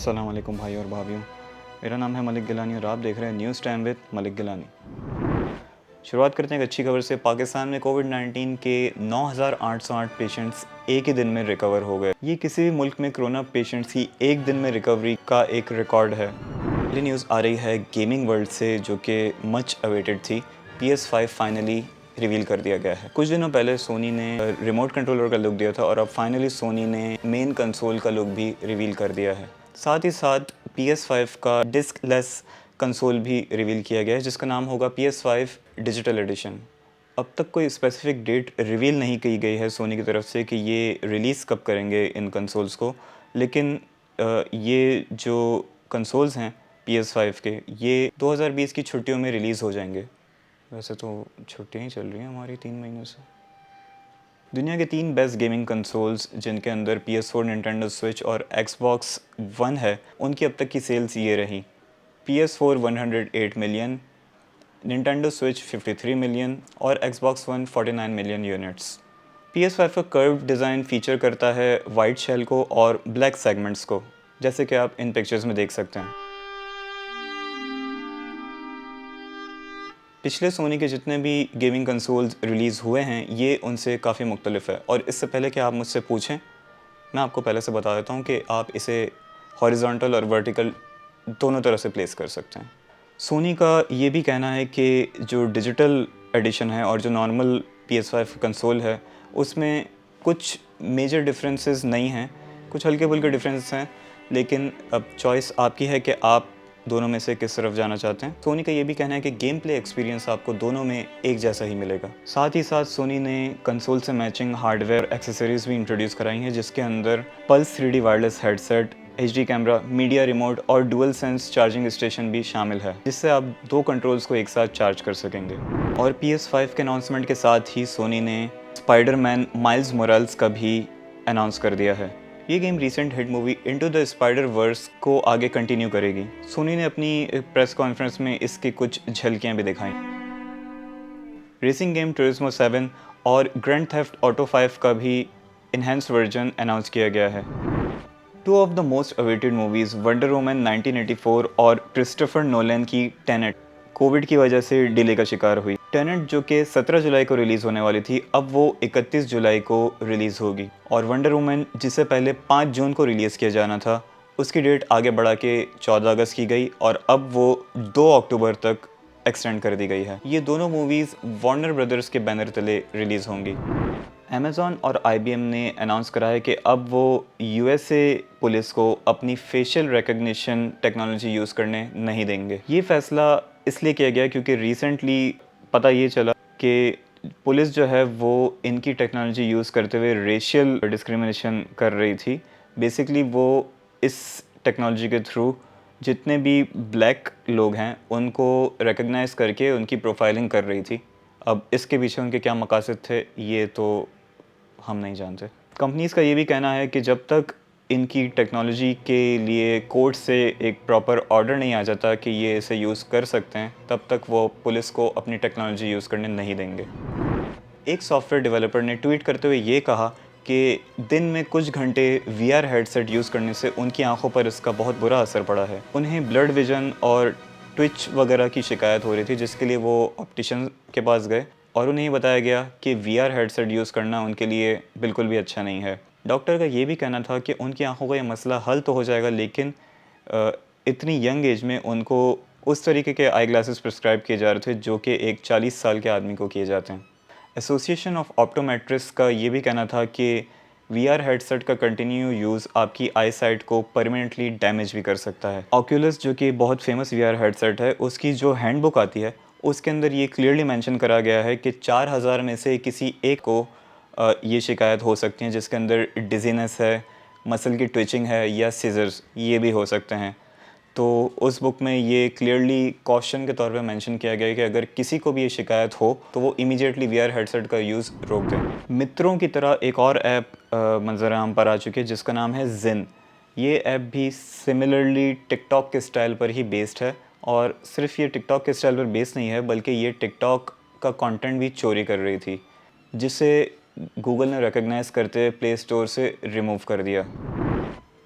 अस्सलाम वालेकुम भाई और भाभीयों। मेरा नाम है मलिक गिलानी और आप देख रहे हैं news time with Malik Gilani. शुरुआत करते हैं एक अच्छी खबर से। पाकिस्तान में कोविड-19 के 9,808 पेशेंट्स एक ही दिन में रिकवर हो गए। ये किसी भी मुल्क में कोरोना पेशेंट्स की एक दिन में रिकवरी का एक रिकॉर्ड है। ये न्यूज़ आ रही है गेमिंग वर्ल्ड से, जो कि मच अवेटेड थी। PS5 फाइनली रिवील कर दिया गया है। कुछ दिनों पहले सोनी ने रिमोट कंट्रोलर का लुक दिया था और अब फाइनली सोनी ने मेन कंसोल का लुक भी रिवील कर दिया है। साथ ही साथ PS5 का डिस्क लेस कंसोल भी रिवील किया गया है, जिसका नाम होगा PS5 डिजिटल एडिशन। अब तक कोई स्पेसिफिक डेट रिवील नहीं की गई है सोनी की तरफ से कि ये रिलीज़ कब करेंगे इन कंसोल्स को, लेकिन ये जो कंसोल्स हैं PS5 के, ये 2020 की छुट्टियों में रिलीज़ हो जाएंगे। वैसे तो छुट्टियाँ ही चल रही हैं हमारी 3 महीनों से। दुनिया के 3 बेस्ट गेमिंग कंसोल्स, जिनके अंदर PS4, निंटेंडो स्विच और Xbox One है, उनकी अब तक की सेल्स ये रही। PS4 108 million, Nintendo switch 53 million और Xbox One 49 million units. PS5 का कर्व डिज़ाइन फीचर करता है वाइट शेल को और ब्लैक सेगमेंट्स को, जैसे कि आप इन पिक्चर्स में देख सकते हैं। पिछले सोनी के जितने भी गेमिंग कंसोल्स रिलीज़ हुए हैं, ये उनसे काफ़ी मुख्तलिफ है। और इससे पहले कि आप मुझसे पूछें, मैं आपको पहले से बता देता हूँ कि आप इसे हॉरिजॉन्टल और वर्टिकल दोनों तरह से प्लेस कर सकते हैं। सोनी का ये भी कहना है कि जो डिजिटल एडिशन है और जो नॉर्मल PS5 कंसोल है, उसमें कुछ मेजर डिफरेंसेस नहीं हैं, कुछ हल्के फुल्के डिफरेंसेस हैं, लेकिन अब चॉइस आपकी है कि आप दोनों में से किस तरफ जाना चाहते हैं। सोनी का ये भी कहना है कि गेम प्ले एक्सपीरियंस आपको दोनों में एक जैसा ही मिलेगा। साथ ही साथ सोनी ने कंसोल से मैचिंग हार्डवेयर एक्सेसरीज भी इंट्रोड्यूस कराई हैं, जिसके अंदर pulse 3D wireless headset, HD camera, media remote और डुअल सेंस चार्जिंग स्टेशन भी शामिल है, जिससे आप 2 कंट्रोल्स को एक साथ चार्ज कर सकेंगे। और PS5 के अनाउंसमेंट के साथ ही सोनी ने स्पाइडरमैन माइल्स मोराल्स का भी अनाउंस कर दिया है। ये game recent hit movie into the spider verse को आगे कंटिन्यू करेगी। सोनी ने अपनी प्रेस कॉन्फ्रेंस में इसकी कुछ झलकियां भी दिखाई। रेसिंग गेम टूरिज्मो 7 और ग्रैंड थेफ्ट ऑटो 5 का भी इनहेंस्ड वर्जन अनाउंस किया गया है। 2 of the most awaited movies wonder woman 1984 और क्रिस्टोफर नोलन की टेनेट कोविड की वजह से डिले का शिकार हुई। टेनेट जो कि 17 जुलाई को रिलीज़ होने वाली थी, अब वो 31 जुलाई को रिलीज़ होगी। और वंडर वुमन, जिसे पहले 5 जून को रिलीज़ किया जाना था, उसकी डेट आगे बढ़ा के 14 अगस्त की गई और अब वो 2 अक्टूबर तक एक्सटेंड कर दी गई है। ये दोनों मूवीज़ वार्नर ब्रदर्स के बैनर तले रिलीज़ होंगी। अमेज़ॉन और IBM ने अनाउंस करा है कि अब वो USA पुलिस को अपनी फेशियल रिकग्निशन टेक्नोलॉजी यूज़ करने नहीं देंगे। ये फ़ैसला इसलिए किया गया क्योंकि रिसेंटली पता ये चला कि पुलिस जो है वो इनकी टेक्नोलॉजी यूज़ करते हुए रेशियल डिस्क्रिमिनेशन कर रही थी। बेसिकली वो इस टेक्नोलॉजी के थ्रू जितने भी ब्लैक लोग हैं उनको रिकग्नाइज़ करके उनकी प्रोफाइलिंग कर रही थी। अब इसके पीछे उनके क्या मकासद थे, ये तो हम नहीं जानते। कंपनीज़ का ये भी कहना है कि जब तक इनकी टेक्नोलॉजी के लिए कोर्ट से एक प्रॉपर ऑर्डर नहीं आ जाता कि ये इसे यूज़ कर सकते हैं, तब तक वो पुलिस को अपनी टेक्नोलॉजी यूज़ करने नहीं देंगे। एक सॉफ्टवेयर डेवलपर ने ट्वीट करते हुए ये कहा कि दिन में कुछ घंटे VR हेडसेट यूज़ करने से उनकी आंखों पर इसका बहुत बुरा असर पड़ा है। उन्हें ब्लड विजन और ट्विच वगैरह की शिकायत हो रही थी, जिसके लिए वो ऑप्टिशियन के पास गए और उन्हें बताया गया कि VR हेडसेट यूज़ करना उनके लिए बिल्कुल भी अच्छा नहीं है। डॉक्टर का ये भी कहना था कि उनकी आंखों का ये मसला हल तो हो जाएगा, लेकिन इतनी यंग एज में उनको उस तरीके के आई ग्लासेस प्रिस्क्राइब किए जा रहे थे जो कि एक 40 साल के आदमी को किए जाते हैं। एसोसिएशन ऑफ ऑप्टोमेट्रिस्ट का ये भी कहना था कि VR हेडसेट का कंटिन्यू यूज़ आपकी आई साइट को परमानेंटली डैमेज भी कर सकता है। ऑक्यूलस, जो कि बहुत फेमस VR हेडसेट है, उसकी जो हैंडबुक आती है उसके अंदर ये क्लियरली मेंशन करा गया है कि 4000 में से किसी एक को ये शिकायत हो सकती है, जिसके अंदर डिजीनेस है, मसल की ट्विचिंग है या सीजर्स, ये भी हो सकते हैं। तो उस बुक में ये क्लियरली कॉशन के तौर पे मेंशन किया गया है कि अगर किसी को भी ये शिकायत हो तो वो इमीडिएटली VR हेडसेट का यूज़ रोक दें। मित्रों की तरह एक और ऐप मंजर आम पर आ चुकी है, जिसका नाम है जिन। ये ऐप भी सिमिलरली टिकटॉक के स्टाइल पर ही बेस्ड है, और सिर्फ ये टिकटॉक के स्टाइल पर बेस्ड नहीं है, बल्कि ये टिकटॉक का कंटेंट भी चोरी कर रही थी, जिसे गूगल ने रिकग्नाइज़ करते प्ले स्टोर से रिमूव कर दिया।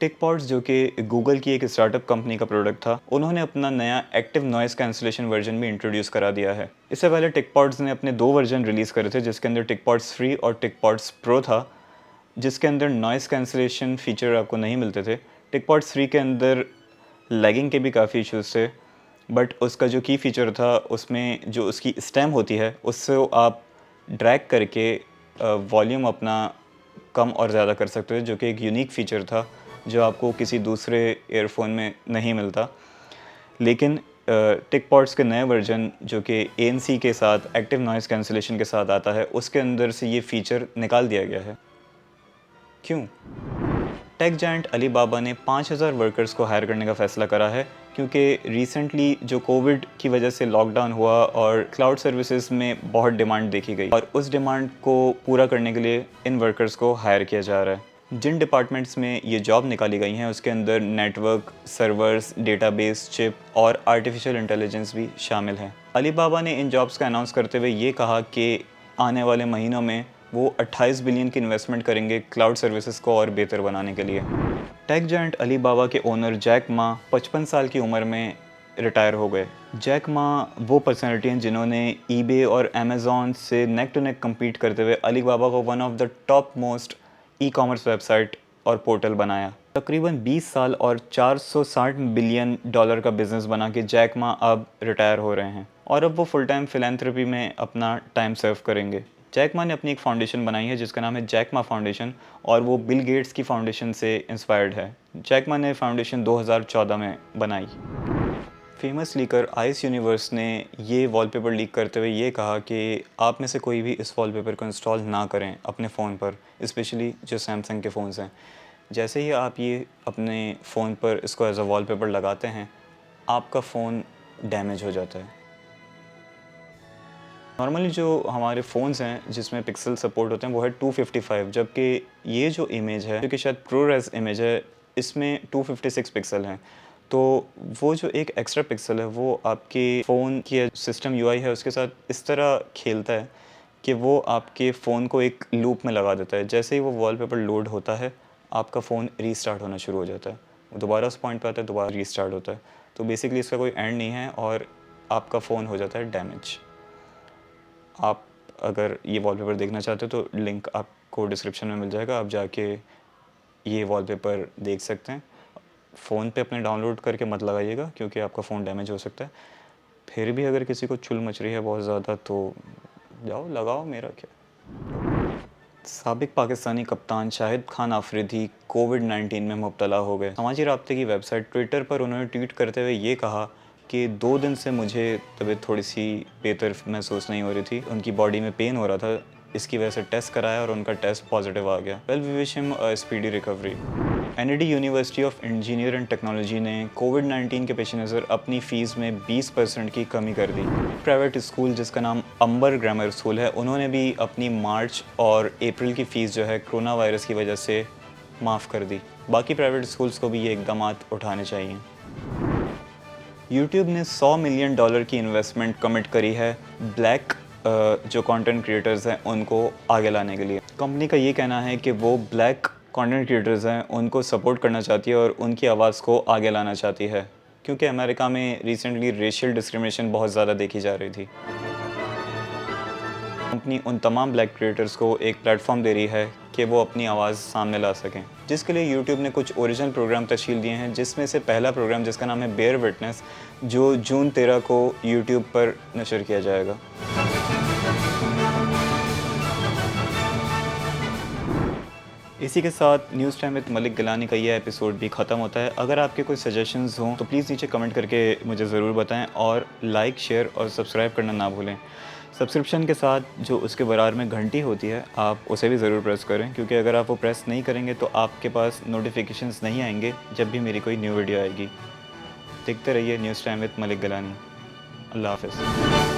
टिकपॉड्स जो कि गूगल की एक स्टार्टअप कंपनी का प्रोडक्ट था, उन्होंने अपना नया एक्टिव नॉइस कैंसिलेशन वर्जन भी इंट्रोड्यूस करा दिया है। इससे पहले टिकपॉड्स ने अपने 2 वर्जन रिलीज़ करे थे, जिसके अंदर टिकपॉड्स फ्री और टिकपॉड्स प्रो था, जिसके अंदर नॉइस कैंसिलेशन फ़ीचर आपको नहीं मिलते थे। टिकपॉड्स फ्री के अंदर लैगिंग के भी काफ़ी इश्यूज़ थे, बट उसका जो की फ़ीचर था उसमें जो उसकी स्टेम होती है उससे आप ड्रैग करके वॉल्यूम अपना कम और ज़्यादा कर सकते थे, जो कि एक यूनिक फ़ीचर था जो आपको किसी दूसरे ईयरफोन में नहीं मिलता। लेकिन टिकपॉड्स के नए वर्जन जो कि ANC के साथ एक्टिव नॉइस कैंसिलेशन के साथ आता है, उसके अंदर से ये फ़ीचर निकाल दिया गया है। क्यों? टेक जायंट अलीबाबा ने 5000 वर्कर्स को हायर करने का फ़ैसला करा है, क्योंकि रिसेंटली जो कोविड की वजह से लॉकडाउन हुआ और क्लाउड सर्विसेज में बहुत डिमांड देखी गई, और उस डिमांड को पूरा करने के लिए इन वर्कर्स को हायर किया जा रहा है। जिन डिपार्टमेंट्स में ये जॉब निकाली गई हैं उसके अंदर नेटवर्क, सर्वर्स, डेटाबेस, चिप और आर्टिफिशियल इंटेलिजेंस भी शामिल हैं। अलीबाबा ने इन जॉब्स का अनाउंस करते हुए ये कहा कि आने वाले महीनों में वो 28 बिलियन की इन्वेस्टमेंट करेंगे क्लाउड सर्विसेज को और बेहतर बनाने के लिए। टेक जायंट अलीबाबा के ओनर जैक मा 55 साल की उम्र में रिटायर हो गए। जैक मा वो पर्सनैलिटी हैं जिन्होंने ईबे और अमेज़ॉन से नेक टू नेक कम्पीट करते हुए अलीबाबा को one of the top most e-commerce website और पोर्टल बनाया। तकरीबन 20 साल और 460 बिलियन डॉलर का बिजनेस बना के जैक मा अब रिटायर हो रहे हैं और अब वो फुल टाइम फिलैंथ्रोपी में अपना टाइम सर्व करेंगे। जैक मा ने अपनी एक फाउंडेशन बनाई है जिसका नाम है जैक मा फाउंडेशन, और वो बिल गेट्स की फाउंडेशन से इंस्पायर्ड है। जैक मा ने फाउंडेशन 2014 में बनाई। फेमस लीकर आइस यूनिवर्स ने ये वॉलपेपर लीक करते हुए ये कहा कि आप में से कोई भी इस वॉलपेपर को इंस्टॉल ना करें अपने फ़ोन पर, स्पेशली जो सैमसंग के फ़ोन्स हैं। जैसे ही आप ये अपने फ़ोन पर इसको एज अ वॉलपेपर लगाते हैं, आपका फ़ोन डैमेज हो जाता है। नॉर्मली जो हमारे फ़ोन्स हैं जिसमें पिक्सल सपोर्ट होते हैं वो है 255, जबकि ये जो इमेज है जो कि शायद प्रोरेस इमेज है, इसमें 256 पिक्सल हैं। तो वो जो एक एक्स्ट्रा पिक्सल है वो आपके फ़ोन की सिस्टम यूआई है उसके साथ इस तरह खेलता है कि वो आपके फ़ोन को एक लूप में लगा देता है। जैसे ही वो वॉलपेपर लोड होता है, आपका फ़ोन रीस्टार्ट होना शुरू हो जाता है। वो दोबारा उस पॉइंट पे आता है, दोबारा रीस्टार्ट होता है। तो बेसिकली इसका कोई एंड नहीं है और आपका फ़ोन हो जाता है डैमेज। आप अगर ये वॉलपेपर देखना चाहते हो तो लिंक आपको डिस्क्रिप्शन में मिल जाएगा, आप जाके ये वॉलपेपर देख सकते हैं। फ़ोन पे अपने डाउनलोड करके मत लगाइएगा क्योंकि आपका फ़ोन डैमेज हो सकता है। फिर भी अगर किसी को चुल मच रही है बहुत ज़्यादा तो जाओ लगाओ, मेरा क्या। साबिक पाकिस्तानी कप्तान शाहिद खान आफरीदी कोविड-19 में मुब्तला हो गए। समाजी राब्ते की वेबसाइट ट्विटर पर उन्होंने ट्वीट करते हुए ये कहा कि 2 दिन से मुझे तबीयत थोड़ी सी बेहतर महसूस नहीं हो रही थी, उनकी बॉडी में पेन हो रहा था, इसकी वजह से टेस्ट कराया और उनका टेस्ट पॉजिटिव आ गया। Well we wish him a speedy recovery. NAD university of engineer and technology ने कोविड-19 के पेश नज़र अपनी फ़ीस में 20% की कमी कर दी। प्राइवेट स्कूल जिसका नाम अंबर ग्रामर स्कूल है, उन्होंने भी अपनी मार्च और अप्रैल की फ़ीस जो है कोरोना वायरस की वजह से माफ़ कर दी। बाकी प्राइवेट स्कूल्स को भी ये इक़दामात उठाने चाहिए। यूट्यूब ने $100 मिलियन की इन्वेस्टमेंट कमिट करी है ब्लैक जो कंटेंट क्रिएटर्स हैं उनको आगे लाने के लिए। कंपनी का ये कहना है कि वो ब्लैक कंटेंट क्रिएटर्स हैं उनको सपोर्ट करना चाहती है और उनकी आवाज़ को आगे लाना चाहती है, क्योंकि अमेरिका में रिसेंटली रेशियल डिस्क्रिमिनेशन बहुत ज़्यादा देखी जा रही थी। कंपनी उन तमाम ब्लैक क्रिएटर्स को एक प्लेटफॉर्म दे रही है कि वो अपनी आवाज़ सामने ला सकें, जिसके लिए यूट्यूब ने कुछ ओरिजिनल प्रोग्राम तश्कील दिए हैं, जिसमें से पहला प्रोग्राम जिसका नाम है बेयर विटनेस, जो जून 13 को यूट्यूब पर नशर किया जाएगा। इसी के साथ news time with Malik Gilani का ये एपिसोड भी ख़त्म होता है। अगर आपके कोई सजेशंस हों तो प्लीज़ नीचे कमेंट करके मुझे ज़रूर बताएं और लाइक, शेयर और सब्सक्राइब करना ना भूलें। सब्सक्रिप्शन के साथ जो उसके बराबर में घंटी होती है, आप उसे भी ज़रूर प्रेस करें, क्योंकि अगर आप वो प्रेस नहीं करेंगे तो आपके पास नोटिफिकेशंस नहीं आएंगे जब भी मेरी कोई न्यू वीडियो आएगी। देखते रहिए news time with Malik Gilani. Allah हाफ़िज़।